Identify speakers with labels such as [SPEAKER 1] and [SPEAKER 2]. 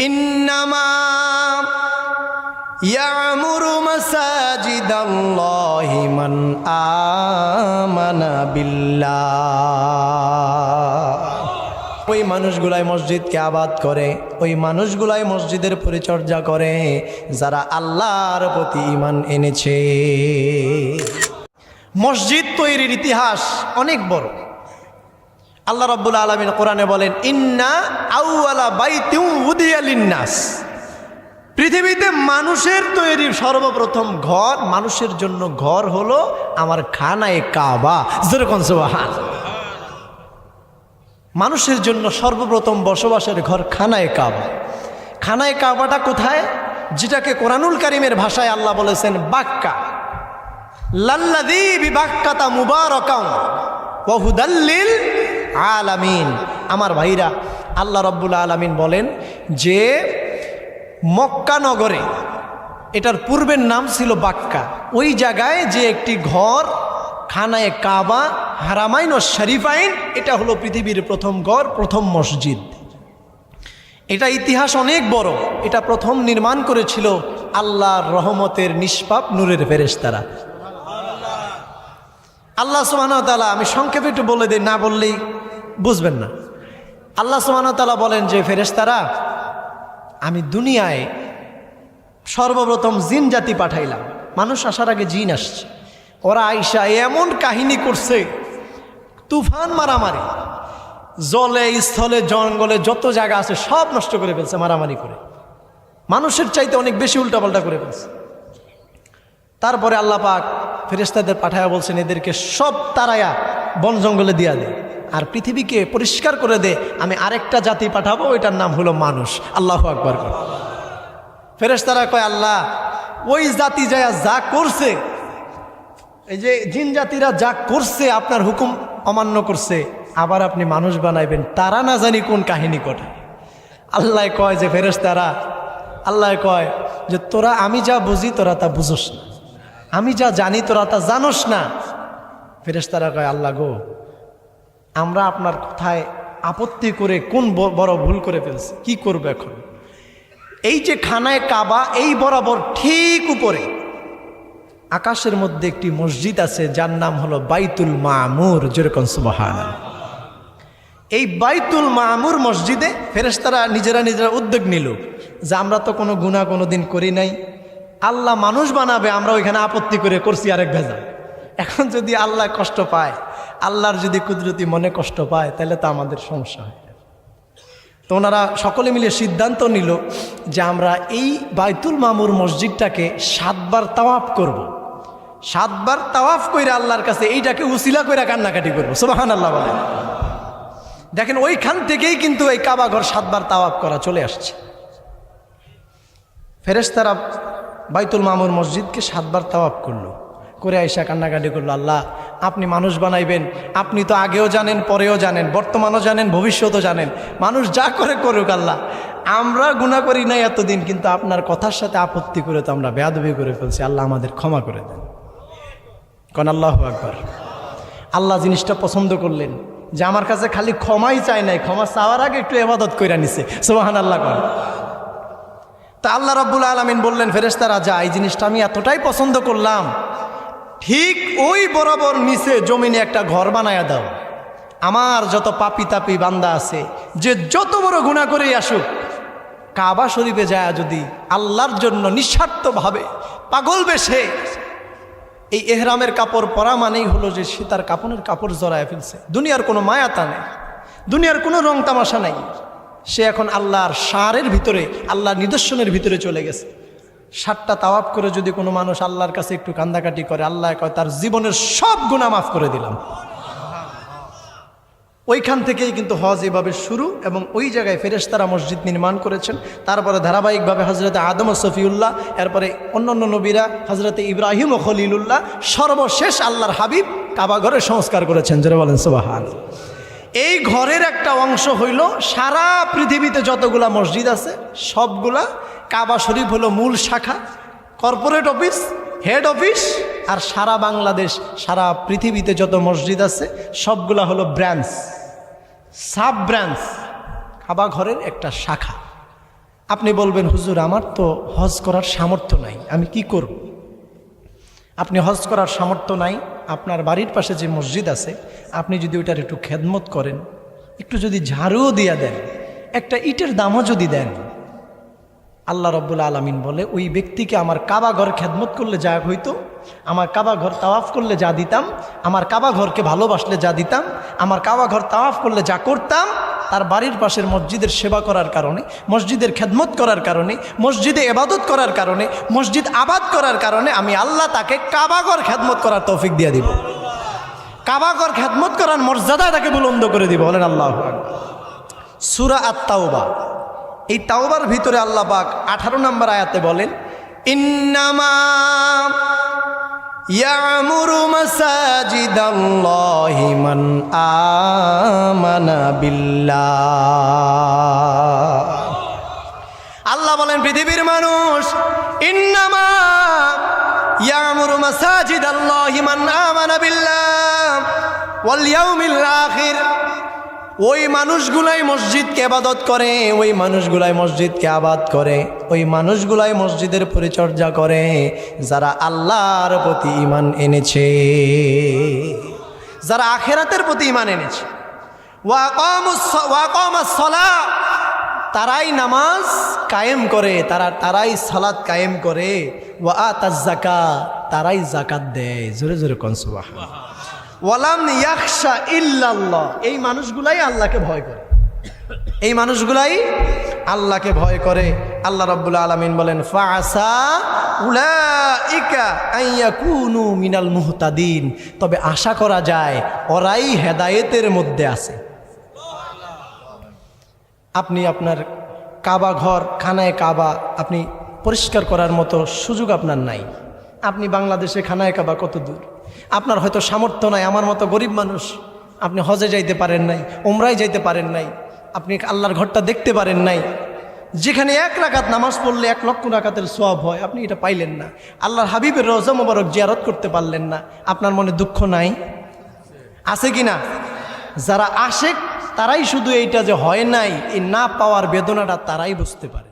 [SPEAKER 1] ইন্নামা ইয়ামুরু মাসাজিদাল্লাহি মান আমানা বিল্লাহ। ওই মানুষগুলাই মসজিদকে আবাদ করে, ওই মানুষগুলাই মসজিদের পরিচর্যা করে যারা আল্লাহর প্রতি ঈমান এনেছে। মসজিদ তৈরির ইতিহাস অনেক বড়। আল্লাহ রাব্বুল আলামিন কোরআনে বলেন, ইন্না আউওয়ালা বাইতিন উদিয়া লিন্নাস। পৃথিবীতে মানুষের তৈরি সর্বপ্রথম ঘর, মানুষের জন্য ঘর হলো আমার খানায়ে কাবা। যেরকম সুবহানাল্লাহ। মানুষের জন্য সর্বপ্রথম বসবাসের ঘর খানায়ে কাবা। খানায়ে কাবাটা কোথায়? যেটাকে কোরআনুল কারীমের ভাষায় আল্লাহ বলেছেন বাক্কা, লাল্লাযী বিবাক্কাতা মুবারাকান ওয়া হুদাল লিল আলামিন। আমার ভাইরা, আল্লাহ রাব্বুল আলামিন বলেন যে মক্কা নগরে, এটার পূর্বের নাম ছিল বাক্কা, ওই জায়গায় যে একটি ঘর খানায়ে কাবা, হারামাইন ও শরীফাইন, এটা হলো পৃথিবীর প্রথম ঘর, প্রথম মসজিদ। এটা ইতিহাস অনেক বড়। এটা প্রথম নির্মাণ করেছিল আল্লাহর রহমতের নিষ্পাপ নূরের ফেরেশতারা। আল্লাহ সুবহানাহু ওয়া তাআলা, আমি সংক্ষেপে একটু বলে দিই, না বললেই বুঝবেন না। আল্লাহ সুবহানাহু ওয়া তাআলা বলেন যে ফেরেশতারা, আমি দুনিয়ায় সর্বপ্রথম জিন জাতি পাঠাইলাম। মানুষ আসার আগে জিন আসছে। ওরা আইসা এমন কাহিনী করছে, তুফান মারামারি, জলে স্থলে জঙ্গলে যত জায়গা আছে সব নষ্ট করে ফেলছে মারামারি করে। মানুষের চাইতে অনেক বেশি উল্টাপাল্টা করে ফেলছে। তারপরে আল্লাহ পাক ফেরেশতাদের পাঠায়া বলছেন, এদেরকে সব তারায়া বন জঙ্গলে দিয়া দে, আর পৃথিবীকে পরিষ্কার করে দে। আমি আরেকটা জাতি পাঠাবো, ওইটার নাম হলো মানুষ। আল্লাহু আকবার। ফেরেশতারা কয়, আল্লাহ ওই জাতি যায় যা করছে, এই যে জিন জাতিরা যা করছে, আপনার হুকুম অমান্য করছে, আবার আপনি মানুষ বানাইবেন, তারা না জানি কোন কাহিনী ঘটে। আল্লাহ কয় যে ফেরেশতারা, আল্লাহ কয় যে তোরা, আমি যা বুঝি তোরা তা বুঝোস না, আমি যা জানি তোরা তা জানোস না। ফেরেশতারা কয়, আল্লাহ গো, আমরা আপনার কথায় আপত্তি করে কোন বড় ভুল করে ফেলছি, কি করবো এখন? এই যে খানায়ে কাবা, এই বরাবর ঠিক উপরে আকাশের মধ্যে একটি মসজিদ আছে, যার নাম হলো বাইতুল মামুর। যেরকম সুবহানাল্লাহ। এই বাইতুল মামুর মসজিদে ফেরেশতারা নিজেরা উদ্যোগ নিল যে আমরা তো কোনো গুনাহ কোনোদিন করি নাই, আল্লাহ মানুষ বানাবে, আমরা ওইখানে আপত্তি করে করছি আরেক ভেজা। এখন যদি আল্লাহ কষ্ট পায়, আল্লাহর যদি কুদরতি মনে কষ্ট পায়, তাহলে তো আমাদের সমস্যা হয়। তো ওনারা সকলে মিলে সিদ্ধান্ত নিল যে আমরা এই বাইতুল মামুর মসজিদটাকে 7 বার তাওয়াফ করব। 7 বার তাওয়াফ করে আল্লাহর কাছে এইটাকে উসিলা করে কান্নাকাটি করবো। সুবহানাল্লাহ বলেন। দেখেন, ওইখান থেকেই কিন্তু এই কাবা ঘর 7 বার তাওয়াফ করা চলে আসছে। ফেরেশতারা বাইতুল মামুর মসজিদকে 7 বার তাওয়াফ করলো, করে আইসা কান্নাকাটি করলো, আল্লাহ আপনি মানুষ বানাইবেন, আপনি তো আগেও জানেন, পরেও জানেন, বর্তমানও জানেন, ভবিষ্যতও জানেন। মানুষ যা করে করুক আল্লাহ, আমরা গুনাহ করি নাই এতদিন, কিন্তু আপনার কথার সাথে আপত্তি করে তো আমরা বেয়াদবি করে ফেলছি। আল্লাহ আমাদের ক্ষমা করে দেন। কোন আল্লাহু আকবার। আল্লাহ জিনিসটা পছন্দ করলেন যে আমার কাছে খালি ক্ষমাই চাই নাই, ক্ষমা চাওয়ার আগে একটু ইবাদত কইরা নিছে। সুবহানাল্লাহ। তা আল্লাহ রাব্বুল আলামিন বললেন, ফেরেশতারা যা, এই জিনিসটা আমি এতটাই পছন্দ করলাম, ঠিক ওই বরাবর নিচে জমিনে একটা ঘর বানায়া দাও। আমার যত পাপি তাপি বান্দা আছে, যে যত বড় গুনাহ করেই আসুক, কাবা শরীফে যায় যদি আল্লাহর জন্য নিঃস্বার্থভাবে পাগল বেশে, এই এহরামের কাপড় পরা মানেই হলো যে সে তার কাপড়ের কাপড় জড়ায় ফেলছে। দুনিয়ার কোনো মায়াতা নেই, দুনিয়ার কোনো রং তামাশা নাই। সে এখন আল্লাহর শারের ভিতরে, আল্লাহর নিদর্শনের ভিতরে চলে গেছে। 7টা তাওয়াফ করে যদি কোনো মানুষ আল্লাহর কাছে একটু কান্দাকাটি করে, আল্লাহ কয় তার জীবনের সব গুনাহ মাফ করে দিলাম। ওইখান থেকেই কিন্তু হজ এভাবে শুরু, এবং ওই জায়গায় ফেরেশতারা মসজিদ নির্মাণ করেছেন। তারপরে ধারাবাহিকভাবে হজরতে আদম ও সফিউল্লাহ, এরপরে অন্যান্য নবীরা, হজরতে ইব্রাহিম ও খলিলুল্লাহ, সর্বশেষ আল্লাহর হাবিব কাবা ঘরের সংস্কার করেছেন। যারা বলেন সুবহানাল্লাহ। এই ঘরের একটা অংশ হইল সারা পৃথিবীতে যতগুলা মসজিদ আছে সবগুলা, কাবা শরীফ হলো মূল শাখা, কর্পোরেট অফিস, হেড অফিস, আর সারা বাংলাদেশ, সারা পৃথিবীতে যত মসজিদ আছে সবগুলা হলো ব্রাঞ্চ, সাব ব্রাঞ্চ, কাবা ঘরের একটা শাখা। আপনি বলবেন হুজুর আমার তো হজ করার সামর্থ্য নাই, আমি কি করব? আপনি হজ করার সামর্থ্য নাই, আপনার বাড়ির পাশে যে মসজিদ আছে আপনি যদি ওইটার একটু খেদমত করেন, একটু যদি ঝাড়ুও দিয়া দেন, একটা ইটের দামও যদি দেন, আল্লাহ রব্বুল আলামিন বলে ওই ব্যক্তিকে আমার কাবা ঘর খেদমত করলে যা হইতো, আমার কাবা ঘর তাওয়াফ করলে যা দিতাম, আমার কাবা ঘরকে ভালোবাসলে যা দিতাম, আমার কাবা ঘর তাওয়াফ করলে যা করতাম, তার বাড়ির পাশের মসজিদের সেবা করার কারণে, মসজিদের খেদমত করার কারণে, মসজিদে ইবাদত করার কারণে, মসজিদ আবাদ করার কারণে আমি আল্লাহ তাকে কাবা ঘর খেদমত করার তৌফিক দিয়ে দিব। কাবা ঘর খেদমত করার মর্যাদা তাকে বুলন্দ করে দিব। বলেন আল্লাহু আকবার। সূরা আত-তাওবা, এই তাওবার ভিতরে আল্লাহ পাক 18 নম্বর আয়াতে বলেন, ইন্নামা ইয়ামুরু মাসাজিদাল্লাহি মান আমানা বিল্লাহ। আল্লাহ বলেন পৃথিবীর মানুষ, ইন্নামা ইয়ামুরু মাসাজিদাল্লাহি মান আমানা বিল্লাহ ওয়াল ইয়াউমিল আখির। ওই মানুষগুলাই মসজিদকে ইবাদত করে, ওই মানুষগুলাই মসজিদকে আবাদ করে, ওই মানুষগুলাই মসজিদের পরিচর্যা করে যারা আল্লাহর প্রতি ঈমান এনেছে, যারা আখিরাতের প্রতি ঈমান এনেছে। ওয়া আকামাস সালাহ, তারাই নামাজ কায়েম করে, তারাই সালাত কায়েম করে। ওয়া আতাজ যাকাত, তারাই যাকাত দেয়। জোরে জোরে কোন সুবহানাল্লাহ। ওয়ালাম ইয়াখশা ইল্লাল্লাহ, এই মানুষগুলাই আল্লাহকে ভয় করে, এই মানুষগুলাই আল্লাহকে ভয় করে। আল্লাহ রাব্বুল আলামিন বলেন, ফাআসা উলাইকা আইয়াকুনু মিনাল মুহতাদিন, তবে আশা করা যায় ওরাই হেদায়েতের মধ্যে আছে। আপনি আপনার কাবা ঘর, খানায় কাবা আপনি পরিষ্কার করার মতো সুযোগ আপনার নাই। আপনি বাংলাদেশে খানায় কাবা কত দূর, আপনার হয়তো সামর্থ্য নাই। আমার মতো গরিব মানুষ, আপনি হজে যাইতে পারেন নাই, উমরায় যাইতে পারেন নাই, আপনি আল্লাহর ঘরটা দেখতে পারেন নাই, যেখানে 1 রাকাত নামাজ পড়লে 1 লক্ষ রাকাতের সওয়াব হয়, আপনি এটা পাইলেন না। আল্লাহর হাবিবের রওজা মোবারক জিয়ারত করতে পারলেন না, আপনার মনে দুঃখ নাই? আছে কি না? যারা আশেক তারাই শুধু এইটা যে হয় নাই, এই না পাওয়ার বেদনাটা তারাই বুঝতে পারে।